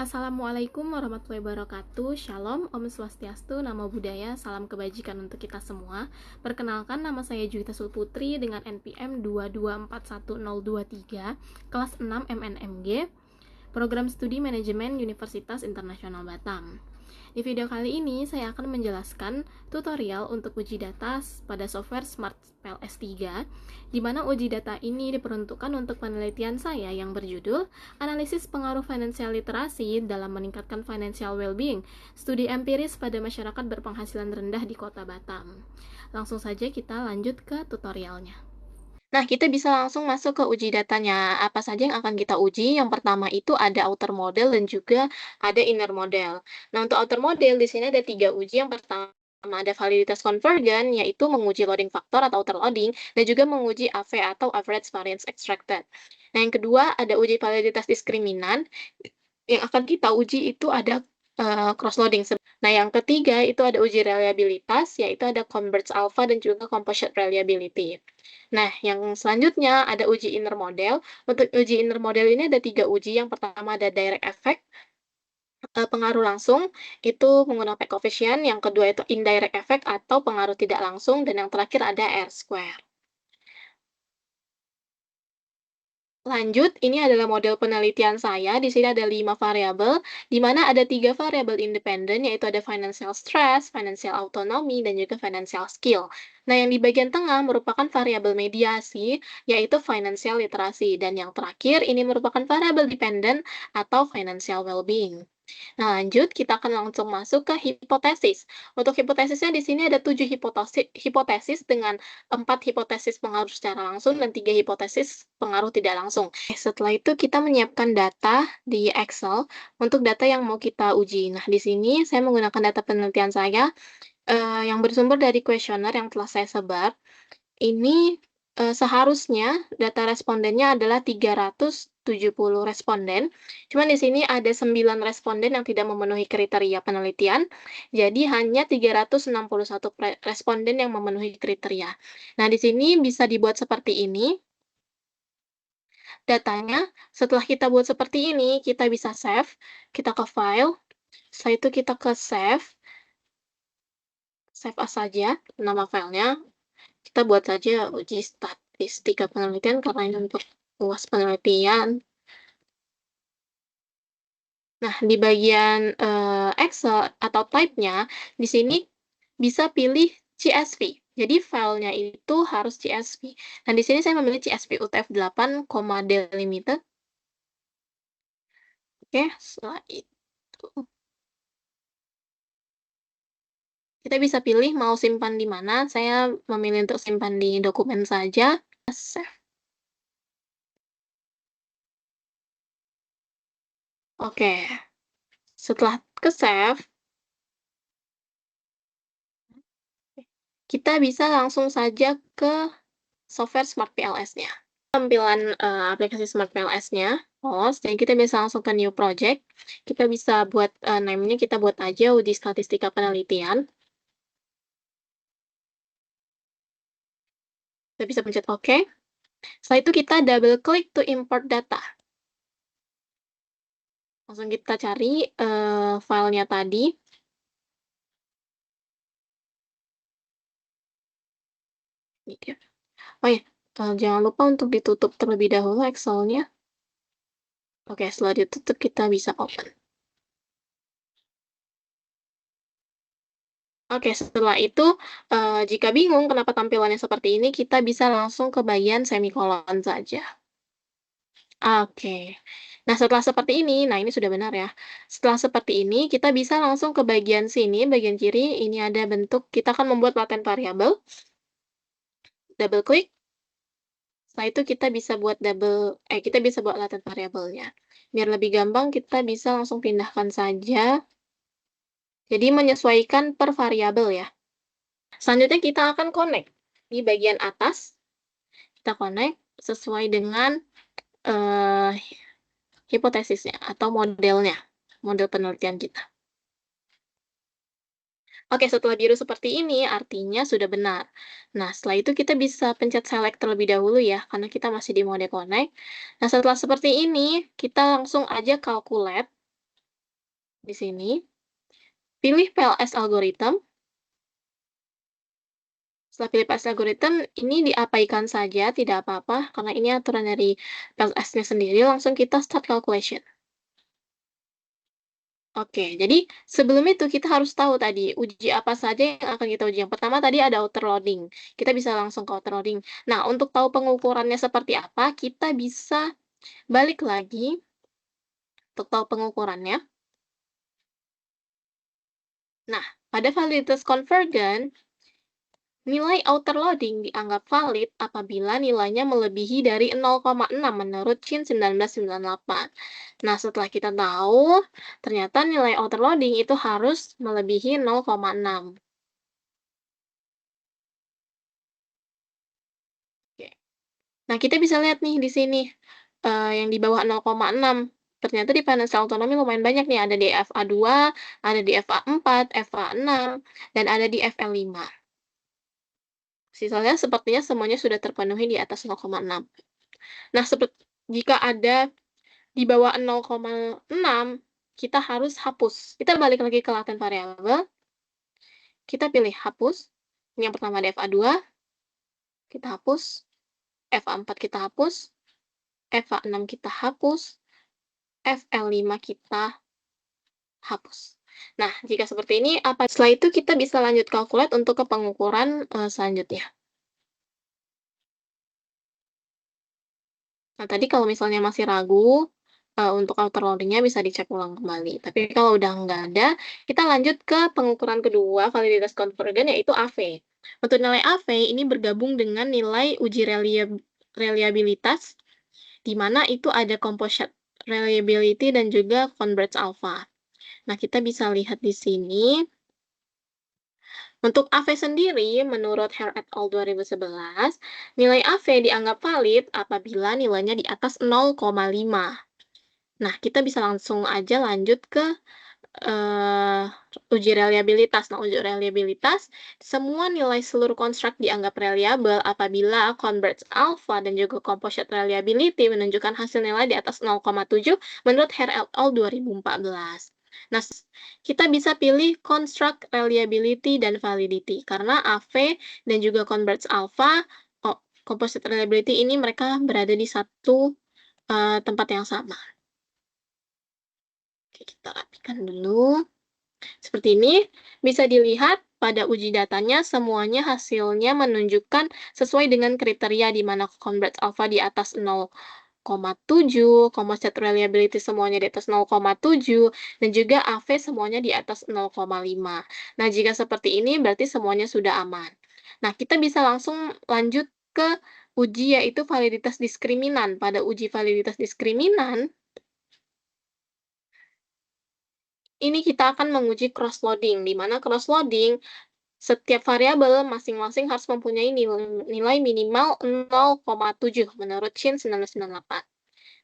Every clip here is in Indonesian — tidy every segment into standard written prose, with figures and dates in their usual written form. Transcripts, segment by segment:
Assalamualaikum warahmatullahi wabarakatuh. Shalom, Om Swastiastu, Namo Buddhaya, salam kebajikan untuk kita semua. Perkenalkan, nama saya Juwita Sulputri dengan NPM 2241023, kelas 6 MNMG, Program Studi Manajemen Universitas Internasional Batam. Di video kali ini, saya akan menjelaskan tutorial untuk uji data pada software Smart PLS 3, di mana uji data ini diperuntukkan untuk penelitian saya yang berjudul Analisis Pengaruh Financial Literasi dalam Meningkatkan Financial Well-being, Studi Empiris pada Masyarakat Berpenghasilan Rendah di Kota Batam. Langsung saja kita lanjut ke tutorialnya. Nah, kita bisa langsung masuk ke uji datanya. Apa saja yang akan kita uji? Yang pertama itu ada outer model dan juga ada inner model. Nah, untuk outer model di sini ada 3 uji. Yang pertama ada validitas convergent, yaitu menguji loading factor atau outer loading, dan juga menguji AV atau average variance extracted. Nah, yang kedua ada uji validitas diskriminan. Yang akan kita uji itu ada cross loading. Nah, yang ketiga itu ada uji reliabilitas, yaitu ada converge alpha dan juga composite reliability. Nah, yang selanjutnya ada uji inner model. Untuk uji inner model ini ada 3 uji. Yang pertama ada direct effect, pengaruh langsung, itu menggunakan coefficient. Yang kedua itu indirect effect atau pengaruh tidak langsung. Dan yang terakhir ada R-square. Lanjut, ini adalah model penelitian saya. Di sini ada 5 variabel, di mana ada 3 variabel independen, yaitu ada financial stress, financial autonomy, dan juga financial skill. Nah, yang di bagian tengah merupakan variabel mediasi, yaitu financial literacy. Dan yang terakhir, ini merupakan variabel dependent atau financial well-being. Nah, lanjut, kita akan langsung masuk ke hipotesis. Untuk hipotesisnya di sini ada 7 hipotesis dengan 4 hipotesis pengaruh secara langsung dan 3 hipotesis pengaruh tidak langsung. Setelah itu kita menyiapkan data di Excel untuk data yang mau kita uji. Nah, di sini saya menggunakan data penelitian saya yang bersumber dari kuesioner yang telah saya sebar. Ini seharusnya data respondennya adalah 370 responden. Cuman di sini ada 9 responden yang tidak memenuhi kriteria penelitian, jadi hanya 361 responden yang memenuhi kriteria. Nah, di sini bisa dibuat seperti ini. Datanya, setelah kita buat seperti ini, kita bisa save, kita ke file, setelah itu kita ke save as saja, nama filenya. Kita buat saja uji statistika penelitian karena ini untuk luas penelitian. Nah, di bagian Excel atau type-nya, di sini bisa pilih CSV. Jadi filenya itu harus CSV. Nah, di sini saya memilih CSV UTF-8, delimited. Oke, setelah itu kita bisa pilih mau simpan di mana. Saya memilih untuk simpan di dokumen saja. Save. Oke, setelah ke save, kita bisa langsung saja ke software Smart PLS-nya. Tampilan aplikasi Smart PLS-nya, dan kita bisa langsung ke New Project. Kita bisa buat name-nya, kita buat aja uji statistika penelitian. Kita bisa pencet OK. Setelah itu kita double klik to import data. Langsung kita cari filenya tadi. Ini dia. Oh ya, jangan lupa untuk ditutup terlebih dahulu Excel-nya. Oke, setelah ditutup kita bisa open. Oke, setelah itu, jika bingung kenapa tampilannya seperti ini, kita bisa langsung ke bagian semikolon saja. Oke. Nah, setelah seperti ini, nah ini sudah benar ya. Setelah seperti ini, kita bisa langsung ke bagian sini, bagian kiri, ini ada bentuk, kita akan membuat latent variable. Double klik. Setelah itu kita bisa buat kita bisa buat latent variable-nya. Biar lebih gampang, kita bisa langsung pindahkan saja. Jadi menyesuaikan per variabel ya. Selanjutnya kita akan connect. Di bagian atas, kita connect sesuai dengan hipotesisnya atau modelnya, model penelitian kita. Oke, setelah biru seperti ini, artinya sudah benar. Nah, setelah itu kita bisa pencet select terlebih dahulu ya, karena kita masih di mode connect. Nah, setelah seperti ini, kita langsung aja calculate. Di sini, pilih PLS algorithm. Setelah pilih PLS algorithm, ini diabaikan saja, tidak apa-apa, karena ini aturan dari PLS-nya sendiri, langsung kita start calculation. Oke, jadi sebelum itu kita harus tahu tadi, uji apa saja yang akan kita uji. Yang pertama tadi ada outer loading. Kita bisa langsung ke outer loading. Nah, untuk tahu pengukurannya seperti apa, kita bisa balik lagi untuk tahu pengukurannya. Nah, pada validitas convergent, nilai outer loading dianggap valid apabila nilainya melebihi dari 0,6 menurut CHIN 1998. Nah, setelah kita tahu, ternyata nilai outer loading itu harus melebihi 0,6. Oke. Nah, kita bisa lihat nih di sini, yang di bawah 0,6. Ternyata di financial autonomy lumayan banyak nih, ada di FA2, ada di FA4, FA6, dan ada di FL5. Sisanya sepertinya semuanya sudah terpenuhi di atas 0,6. Nah, jika ada di bawah 0,6, kita harus hapus. Kita balik lagi ke latent variable, kita pilih hapus. Ini yang pertama ada FA2, kita hapus, FA4 kita hapus, FA6 kita hapus, FL5 kita hapus. Nah, jika seperti ini, setelah itu kita bisa lanjut calculate untuk ke pengukuran selanjutnya. Nah, tadi kalau misalnya masih ragu, untuk outer loading-nya bisa dicek ulang kembali. Tapi kalau udah nggak ada, kita lanjut ke pengukuran kedua validitas convergent, yaitu AV. Untuk nilai AV, ini bergabung dengan nilai uji reliabilitas, di mana itu ada composite reliability dan juga converge alpha. Nah, kita bisa lihat di sini, untuk AV sendiri, menurut Hare et al. 2011, nilai AV dianggap valid apabila nilainya di atas 0,5. Nah, kita bisa langsung aja lanjut ke uji reliabilitas. Nah, uji reliabilitas, semua nilai seluruh construct dianggap reliable apabila converge alpha dan juga composite reliability menunjukkan hasil nilai di atas 0,7 menurut Hare et al. 2014. Nah, kita bisa pilih construct reliability dan validity, karena AV dan juga converge alpha, composite reliability ini mereka berada di satu tempat yang sama. Oke, kita rapikan dulu. Seperti ini, bisa dilihat pada uji datanya semuanya hasilnya menunjukkan sesuai dengan kriteria di mana converge alpha di atas 0,7, composite reliability semuanya di atas 0,7, dan juga AV semuanya di atas 0,5. Nah, jika seperti ini berarti semuanya sudah aman. Nah, kita bisa langsung lanjut ke uji yaitu validitas diskriminan. Pada uji validitas diskriminan, ini kita akan menguji cross-loading, di mana cross-loading setiap variabel masing-masing harus mempunyai nilai minimal 0,7 menurut CHIN 1998.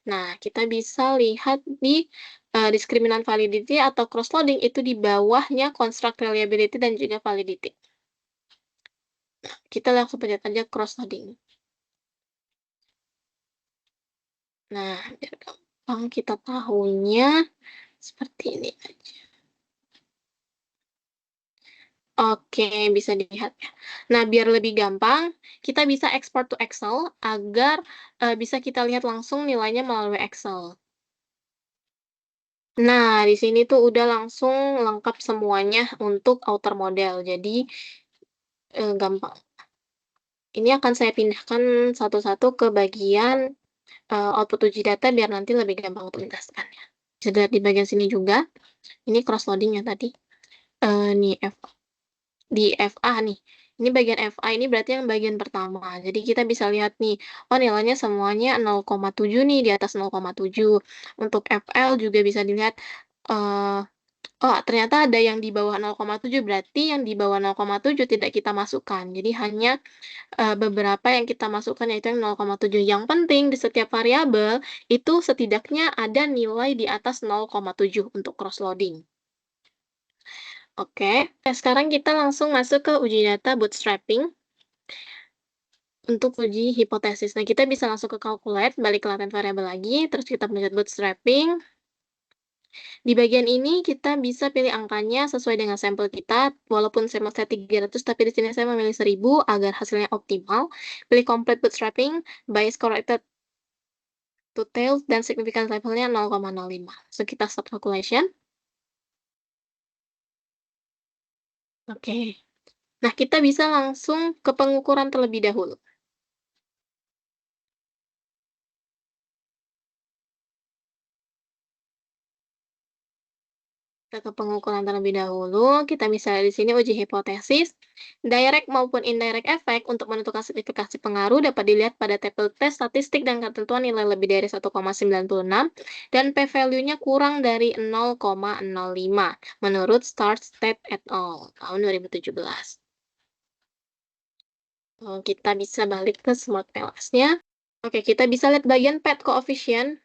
Nah, kita bisa lihat di diskriminan validity atau cross-loading itu di bawahnya construct reliability dan juga validity. Nah, kita langsung pencet aja cross-loading. Nah, biar gampang kita tahunya seperti ini aja. Oke, bisa dilihat ya. Nah, biar lebih gampang, kita bisa export to Excel agar bisa kita lihat langsung nilainya melalui Excel. Nah, di sini tuh udah langsung lengkap semuanya untuk outer model, jadi gampang. Ini akan saya pindahkan satu-satu ke bagian output uji data biar nanti lebih gampang untuk menjelaskannya. Bisa dilihat di bagian sini juga, ini cross loading ya tadi. Nih, di FA nih. Ini bagian FA ini berarti yang bagian pertama. Jadi kita bisa lihat nih, oh nilainya semuanya 0,7 nih, di atas 0,7. Untuk FL juga bisa dilihat, oh ternyata ada yang di bawah 0,7, berarti yang di bawah 0,7 tidak kita masukkan. Jadi hanya beberapa yang kita masukkan yaitu yang 0,7. Yang penting di setiap variabel itu setidaknya ada nilai di atas 0,7 untuk cross loading. Oke, nah sekarang kita langsung masuk ke uji data bootstrapping untuk uji hipotesis. Nah, kita bisa langsung ke calculate, balik ke latent variable lagi, terus kita pencet bootstrapping. Di bagian ini kita bisa pilih angkanya sesuai dengan sampel kita, walaupun sampel saya 300, tapi di sini saya memilih 1000 agar hasilnya optimal. Pilih complete bootstrapping, bias corrected to tails, dan significance levelnya 0,05. So, kita stop calculation. Oke. Nah, kita bisa langsung ke pengukuran terlebih dahulu. Kita ke pengukuran terlebih dahulu, kita bisa di sini uji hipotesis. Direct maupun indirect effect untuk menentukan signifikasi pengaruh dapat dilihat pada tabel tes statistik dan ketentuan nilai lebih dari 1,96 dan p-value-nya kurang dari 0,05 menurut Start State et al. Tahun 2017. Kita bisa balik ke Smart PLS-nya. Oke, kita bisa lihat bagian PET coefficient.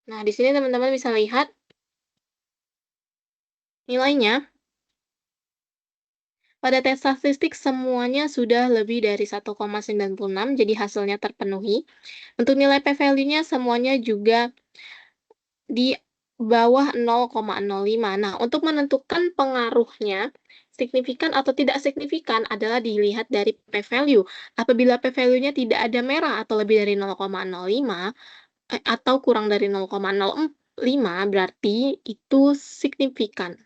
Nah, di sini teman-teman bisa lihat nilainya. Pada tes statistik semuanya sudah lebih dari 1,96, jadi hasilnya terpenuhi. Untuk nilai p-value-nya semuanya juga di bawah 0,05. Nah, untuk menentukan pengaruhnya, signifikan atau tidak signifikan adalah dilihat dari p-value. Apabila p-value-nya tidak ada merah atau lebih dari 0,05, atau kurang dari 0,05, berarti itu signifikan.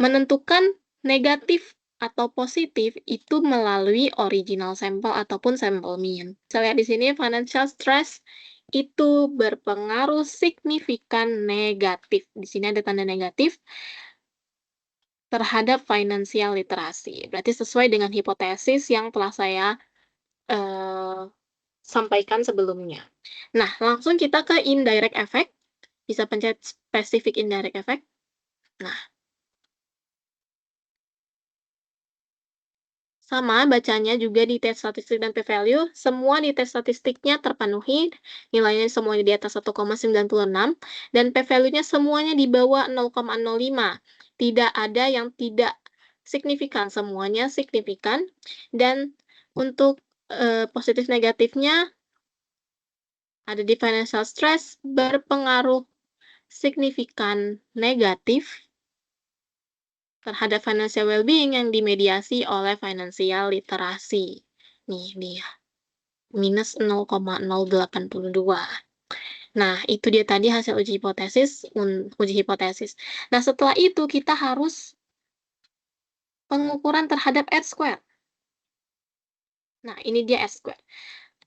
Menentukan negatif atau positif itu melalui original sampel ataupun sampel mean. Saya lihat di sini financial stress itu berpengaruh signifikan negatif. Di sini ada tanda negatif terhadap financial literasi. Berarti sesuai dengan hipotesis yang telah saya sampaikan sebelumnya. Nah, langsung kita ke indirect effect. Bisa pencet specific indirect effect. Nah, sama bacanya juga di tes statistik dan p-value, semua di tes statistiknya terpenuhi, nilainya semuanya di atas 1,96, dan p-value-nya semuanya di bawah 0,05. Tidak ada yang tidak signifikan, semuanya signifikan. Dan untuk positif negatifnya, ada di financial stress, berpengaruh signifikan negatif terhadap financial well-being yang dimediasi oleh financial literasi. Nih dia, minus 0,082. Nah, itu dia tadi hasil uji hipotesis. Nah, setelah itu kita harus pengukuran terhadap R-square. Nah, ini dia R-square.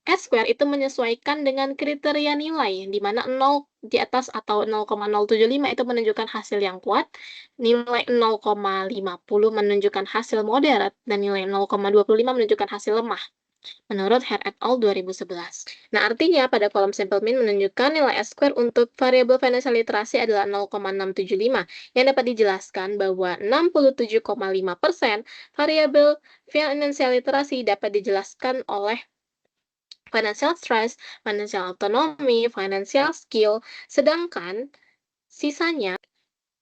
R-square itu menyesuaikan dengan kriteria nilai, di mana 0 di atas atau 0,075 itu menunjukkan hasil yang kuat, nilai 0,50 menunjukkan hasil moderat, dan nilai 0,25 menunjukkan hasil lemah, menurut Hare et al. 2011. Nah, artinya pada kolom sampel mean menunjukkan nilai R-square untuk variabel financial literasi adalah 0,675, yang dapat dijelaskan bahwa 67,5% variabel financial literasi dapat dijelaskan oleh financial stress, financial autonomy, financial skill, sedangkan sisanya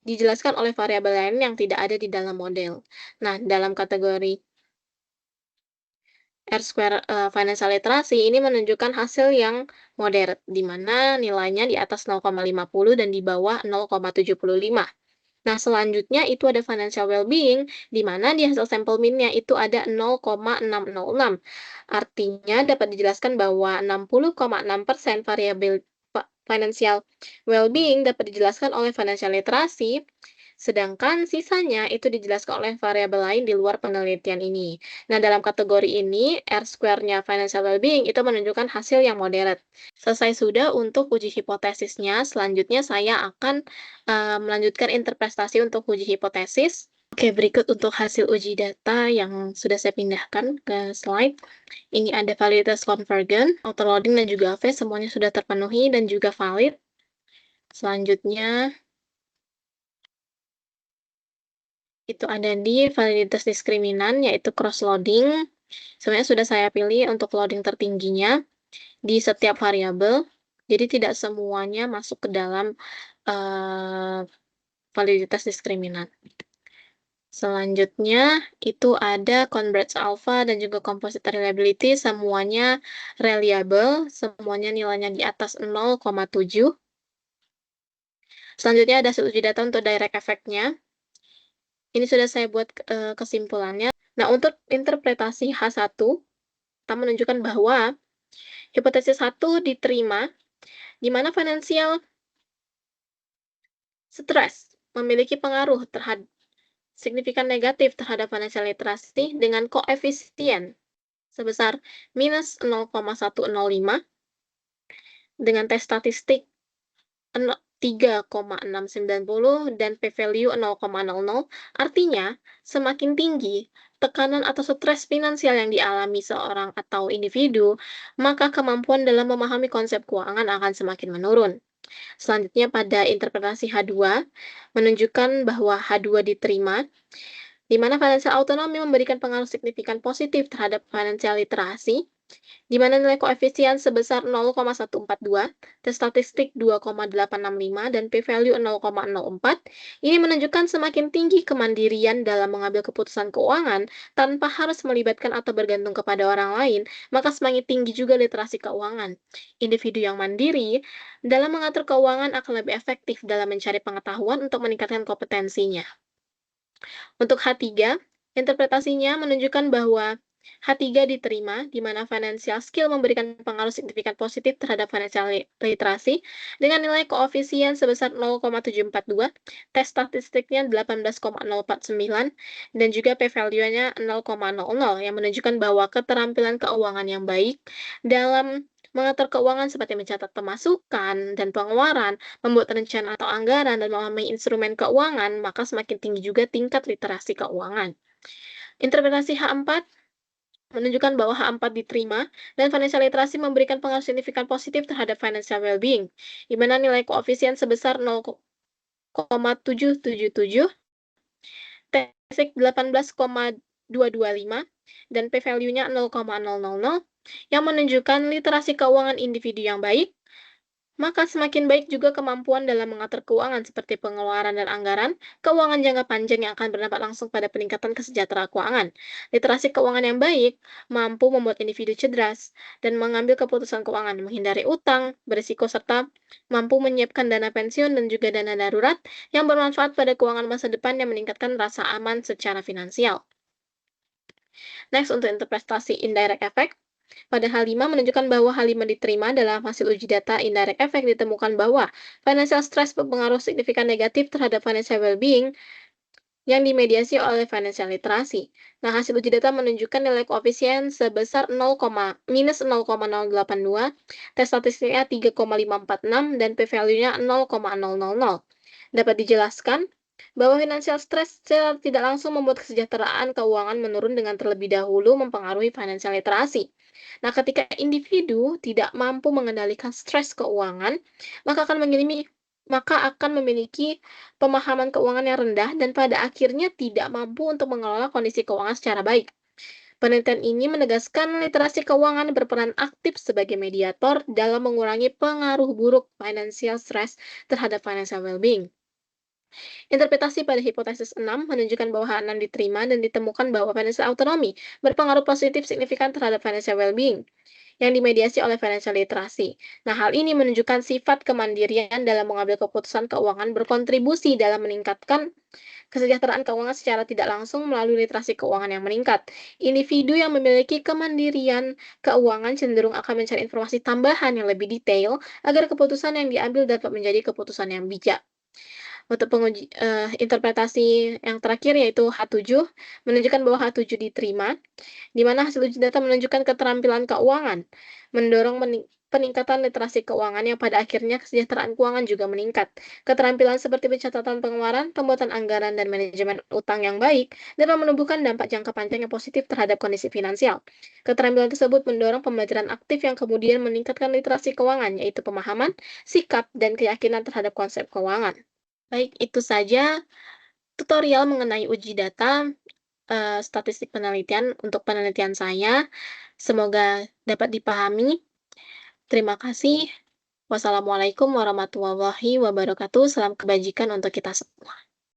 dijelaskan oleh variabel lain yang tidak ada di dalam model. Nah, dalam kategori R-square financial literasi ini menunjukkan hasil yang moderate, di mana nilainya di atas 0,50 dan di bawah 0,75. Nah, selanjutnya itu ada financial well-being, di mana di hasil sampel mean-nya itu ada 0,606. Artinya dapat dijelaskan bahwa 60,6% variabel financial well-being dapat dijelaskan oleh financial literasi, sedangkan sisanya itu dijelaskan oleh variabel lain di luar penelitian ini. Nah, dalam kategori ini, R-square-nya financial well-being itu menunjukkan hasil yang moderate. Selesai sudah untuk uji hipotesisnya, selanjutnya saya akan melanjutkan interpretasi untuk uji hipotesis. Oke, berikut untuk hasil uji data yang sudah saya pindahkan ke slide. Ini ada validitas convergen, autoloading, dan juga V, semuanya sudah terpenuhi dan juga valid. Selanjutnya, itu ada di validitas diskriminan, yaitu cross-loading. Sebenarnya sudah saya pilih untuk loading tertingginya di setiap variabel, jadi tidak semuanya masuk ke dalam validitas diskriminan. Selanjutnya, itu ada Converge Alpha dan juga Composite Reliability, semuanya reliable, semuanya nilainya di atas 0,7. Selanjutnya ada hasil uji data untuk direct effect-nya. Ini sudah saya buat kesimpulannya. Nah, untuk interpretasi H1, kita menunjukkan bahwa hipotesis 1 diterima, di mana financial stress memiliki pengaruh terhadap signifikan negatif terhadap financial literacy dengan koefisien sebesar minus 0,105 dengan tes statistik 3,690 dan p-value 0,00. Artinya, semakin tinggi tekanan atau stres finansial yang dialami seorang atau individu, maka kemampuan dalam memahami konsep keuangan akan semakin menurun. Selanjutnya pada interpretasi H2 menunjukkan bahwa H2 diterima, di mana financial autonomy memberikan pengaruh signifikan positif terhadap financial literasi, di mana nilai koefisien sebesar 0,142, tes statistik 2,865, dan p-value 0,04. Ini menunjukkan semakin tinggi kemandirian dalam mengambil keputusan keuangan tanpa harus melibatkan atau bergantung kepada orang lain, maka semakin tinggi juga literasi keuangan. Individu yang mandiri dalam mengatur keuangan akan lebih efektif dalam mencari pengetahuan untuk meningkatkan kompetensinya. Untuk H3, interpretasinya menunjukkan bahwa H3 diterima, di mana financial skill memberikan pengaruh signifikan positif terhadap financial literasi dengan nilai koefisien sebesar 0,742, tes statistiknya 18,049, dan juga p-value-nya 0,00 yang menunjukkan bahwa keterampilan keuangan yang baik dalam mengatur keuangan seperti mencatat pemasukan dan pengeluaran, membuat rencana atau anggaran, dan memahami instrumen keuangan, maka semakin tinggi juga tingkat literasi keuangan. Interpretasi H4 menunjukkan bahwa H4 diterima, dan financial literasi memberikan pengaruh signifikan positif terhadap financial well-being, di mana nilai koefisien sebesar 0,777, TESIK 18,225, dan p-value-nya 0,000, yang menunjukkan literasi keuangan individu yang baik, maka semakin baik juga kemampuan dalam mengatur keuangan seperti pengeluaran dan anggaran, keuangan jangka panjang yang akan berdampak langsung pada peningkatan kesejahteraan keuangan. Literasi keuangan yang baik mampu membuat individu cerdas dan mengambil keputusan keuangan, menghindari utang, berisiko, serta mampu menyiapkan dana pensiun dan juga dana darurat yang bermanfaat pada keuangan masa depan yang meningkatkan rasa aman secara finansial. Next, untuk interpretasi indirect effect, pada H5 menunjukkan bahwa H5 diterima dalam hasil uji data indirect effect ditemukan bahwa financial stress berpengaruh signifikan negatif terhadap financial well-being yang dimediasi oleh financial literasi. Nah, hasil uji data menunjukkan nilai koefisien sebesar minus 0,082, tes statistiknya 3,546, dan p-value-nya 0,000. Dapat dijelaskan bahwa financial stress secara tidak langsung membuat kesejahteraan keuangan menurun dengan terlebih dahulu mempengaruhi financial literasi. Nah, ketika individu tidak mampu mengendalikan stres keuangan, maka akan memiliki pemahaman keuangan yang rendah dan pada akhirnya tidak mampu untuk mengelola kondisi keuangan secara baik. Penelitian ini menegaskan literasi keuangan berperan aktif sebagai mediator dalam mengurangi pengaruh buruk financial stress terhadap financial well-being. Interpretasi pada hipotesis 6 menunjukkan bahwa H6 diterima dan ditemukan bahwa financial autonomy berpengaruh positif signifikan terhadap financial well-being yang dimediasi oleh financial literasi. Nah, hal ini menunjukkan sifat kemandirian dalam mengambil keputusan keuangan berkontribusi dalam meningkatkan kesejahteraan keuangan secara tidak langsung melalui literasi keuangan yang meningkat. Individu yang memiliki kemandirian keuangan cenderung akan mencari informasi tambahan yang lebih detail agar keputusan yang diambil dapat menjadi keputusan yang bijak. Untuk interpretasi yang terakhir yaitu H7 menunjukkan bahwa H7 diterima, di mana hasil uji data menunjukkan keterampilan keuangan, mendorong peningkatan literasi keuangan yang pada akhirnya kesejahteraan keuangan juga meningkat. Keterampilan seperti pencatatan pengeluaran, pembuatan anggaran, dan manajemen utang yang baik dapat menumbuhkan dampak jangka panjang yang positif terhadap kondisi finansial. Keterampilan tersebut mendorong pembelajaran aktif yang kemudian meningkatkan literasi keuangan, yaitu pemahaman, sikap, dan keyakinan terhadap konsep keuangan. Baik, itu saja tutorial mengenai uji data statistik penelitian untuk penelitian saya. Semoga dapat dipahami. Terima kasih. Wassalamualaikum warahmatullahi wabarakatuh. Salam kebajikan untuk kita semua.